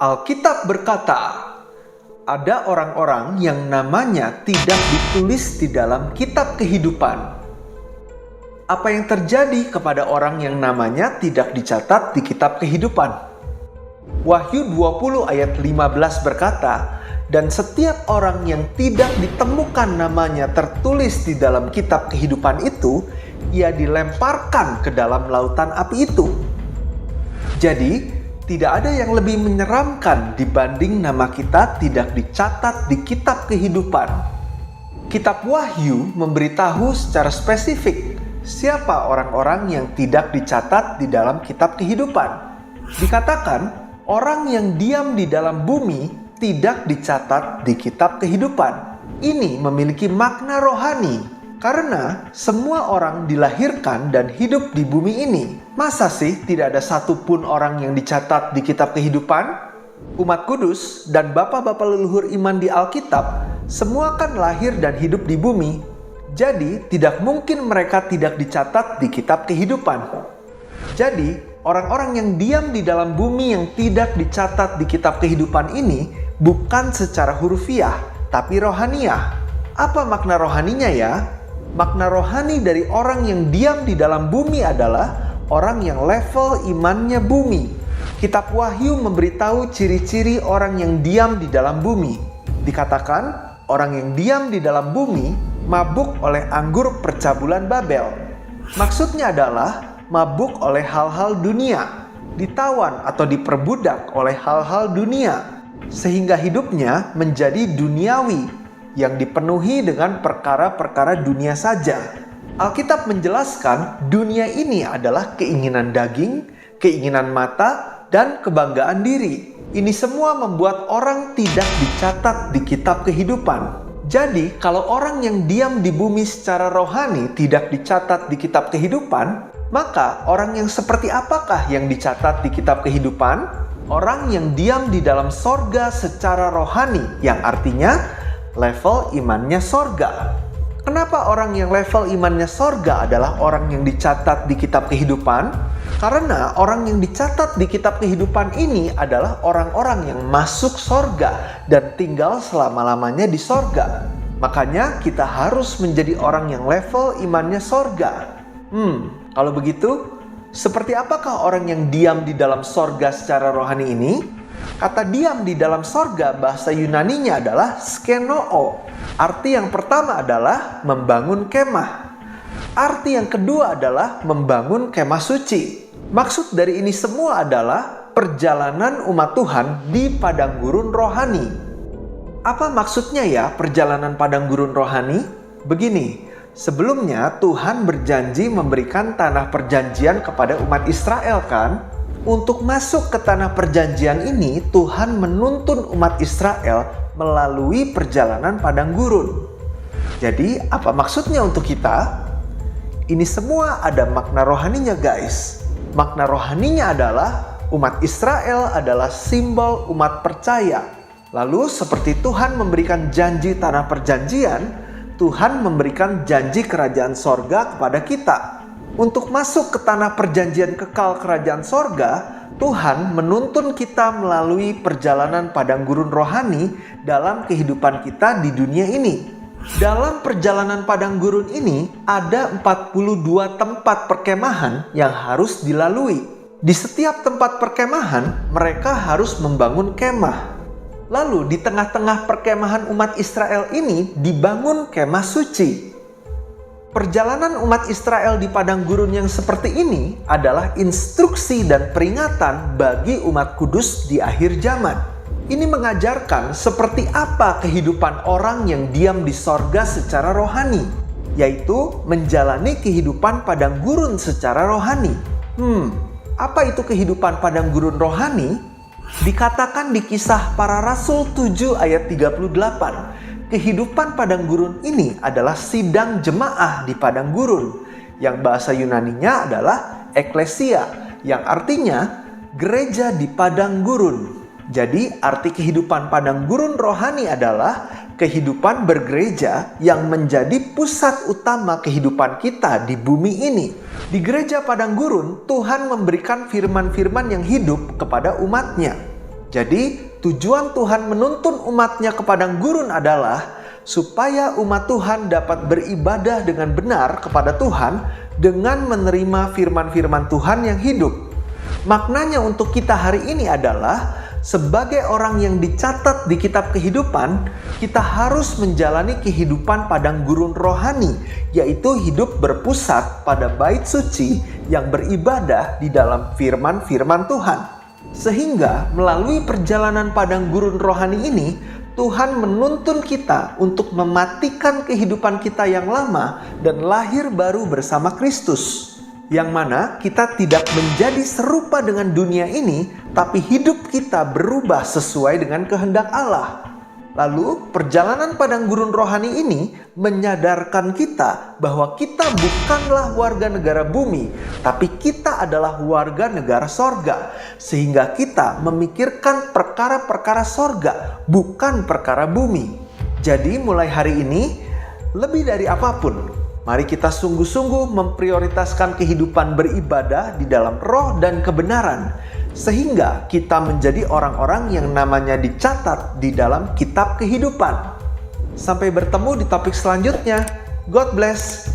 Alkitab berkata, ada orang-orang yang namanya tidak ditulis di dalam kitab kehidupan. Apa yang terjadi kepada orang yang namanya tidak dicatat di kitab kehidupan? Wahyu 20 ayat 15 berkata, dan setiap orang yang tidak ditemukan namanya tertulis di dalam kitab kehidupan itu, ia dilemparkan ke dalam lautan api itu. Jadi, tidak ada yang lebih menyeramkan dibanding nama kita tidak dicatat di kitab kehidupan. Kitab Wahyu memberitahu secara spesifik siapa orang-orang yang tidak dicatat di dalam kitab kehidupan. Dikatakan, orang yang diam di dalam bumi tidak dicatat di kitab kehidupan. Ini memiliki makna rohani. Karena semua orang dilahirkan dan hidup di bumi ini. Masa sih tidak ada satupun orang yang dicatat di kitab kehidupan? Umat kudus dan bapak-bapak leluhur iman di Alkitab, semua kan lahir dan hidup di bumi. Jadi tidak mungkin mereka tidak dicatat di kitab kehidupan. Jadi orang-orang yang diam di dalam bumi yang tidak dicatat di kitab kehidupan ini bukan secara hurufiah, tapi rohaniah. Apa makna rohaninya ya? Makna rohani dari orang yang diam di dalam bumi adalah orang yang level imannya bumi. Kitab Wahyu memberitahu ciri-ciri orang yang diam di dalam bumi. Dikatakan, orang yang diam di dalam bumi mabuk oleh anggur percabulan Babel. Maksudnya adalah mabuk oleh hal-hal dunia, ditawan atau diperbudak oleh hal-hal dunia, sehingga hidupnya menjadi duniawi, yang dipenuhi dengan perkara-perkara dunia saja. Alkitab menjelaskan dunia ini adalah keinginan daging, keinginan mata, dan kebanggaan diri. Ini semua membuat orang tidak dicatat di kitab kehidupan. Jadi, kalau orang yang diam di bumi secara rohani tidak dicatat di kitab kehidupan, maka orang yang seperti apakah yang dicatat di kitab kehidupan? Orang yang diam di dalam sorga secara rohani, yang artinya level imannya sorga. Kenapa orang yang level imannya sorga adalah orang yang dicatat di kitab kehidupan? Karena orang yang dicatat di kitab kehidupan ini adalah orang-orang yang masuk sorga dan tinggal selama-lamanya di sorga. Makanya kita harus menjadi orang yang level imannya sorga. Kalau begitu, seperti apakah orang yang diam di dalam sorga secara rohani ini? Kata diam di dalam sorga bahasa Yunaninya adalah skenoo. Arti yang pertama adalah membangun kemah. Arti yang kedua adalah membangun kemah suci. Maksud dari ini semua adalah perjalanan umat Tuhan di padang gurun rohani. Apa maksudnya ya perjalanan padang gurun rohani? Begini, sebelumnya Tuhan berjanji memberikan tanah perjanjian kepada umat Israel kan? Untuk masuk ke tanah perjanjian ini, Tuhan menuntun umat Israel melalui perjalanan padang gurun. Jadi, apa maksudnya untuk kita? Ini semua ada makna rohaninya, guys. Makna rohaninya adalah umat Israel adalah simbol umat percaya. Lalu, seperti Tuhan memberikan janji tanah perjanjian, Tuhan memberikan janji kerajaan sorga kepada kita. Untuk masuk ke tanah perjanjian kekal kerajaan sorga, Tuhan menuntun kita melalui perjalanan padang gurun rohani dalam kehidupan kita di dunia ini. Dalam perjalanan padang gurun ini, ada 42 tempat perkemahan yang harus dilalui. Di setiap tempat perkemahan, mereka harus membangun kemah. Lalu di tengah-tengah perkemahan umat Israel ini dibangun kemah suci. Perjalanan umat Israel di padang gurun yang seperti ini adalah instruksi dan peringatan bagi umat kudus di akhir zaman. Ini mengajarkan seperti apa kehidupan orang yang diam di sorga secara rohani, yaitu menjalani kehidupan padang gurun secara rohani. Apa itu kehidupan padang gurun rohani? Dikatakan di Kisah Para Rasul 7 ayat 38. Kehidupan padang gurun ini adalah sidang jemaah di padang gurun, yang bahasa Yunaninya adalah eklesia, yang artinya gereja di padang gurun. Jadi arti kehidupan padang gurun rohani adalah kehidupan bergereja yang menjadi pusat utama kehidupan kita di bumi ini. Di gereja padang gurun, Tuhan memberikan firman-firman yang hidup kepada umatnya. Jadi, tujuan Tuhan menuntun umatnya ke padang gurun adalah supaya umat Tuhan dapat beribadah dengan benar kepada Tuhan dengan menerima firman-firman Tuhan yang hidup. Maknanya untuk kita hari ini adalah sebagai orang yang dicatat di kitab kehidupan, kita harus menjalani kehidupan padang gurun rohani, yaitu hidup berpusat pada bait suci yang beribadah di dalam firman-firman Tuhan. Sehingga melalui perjalanan padang gurun rohani ini, Tuhan menuntun kita untuk mematikan kehidupan kita yang lama dan lahir baru bersama Kristus. Yang mana kita tidak menjadi serupa dengan dunia ini, tapi hidup kita berubah sesuai dengan kehendak Allah. Lalu, perjalanan padang gurun rohani ini menyadarkan kita bahwa kita bukanlah warga negara bumi, tapi kita adalah warga negara sorga. Sehingga kita memikirkan perkara-perkara sorga, bukan perkara bumi. Jadi mulai hari ini, lebih dari apapun, mari kita sungguh-sungguh memprioritaskan kehidupan beribadah di dalam roh dan kebenaran, sehingga kita menjadi orang-orang yang namanya dicatat di dalam kitab kehidupan. Sampai bertemu di topik selanjutnya. God bless.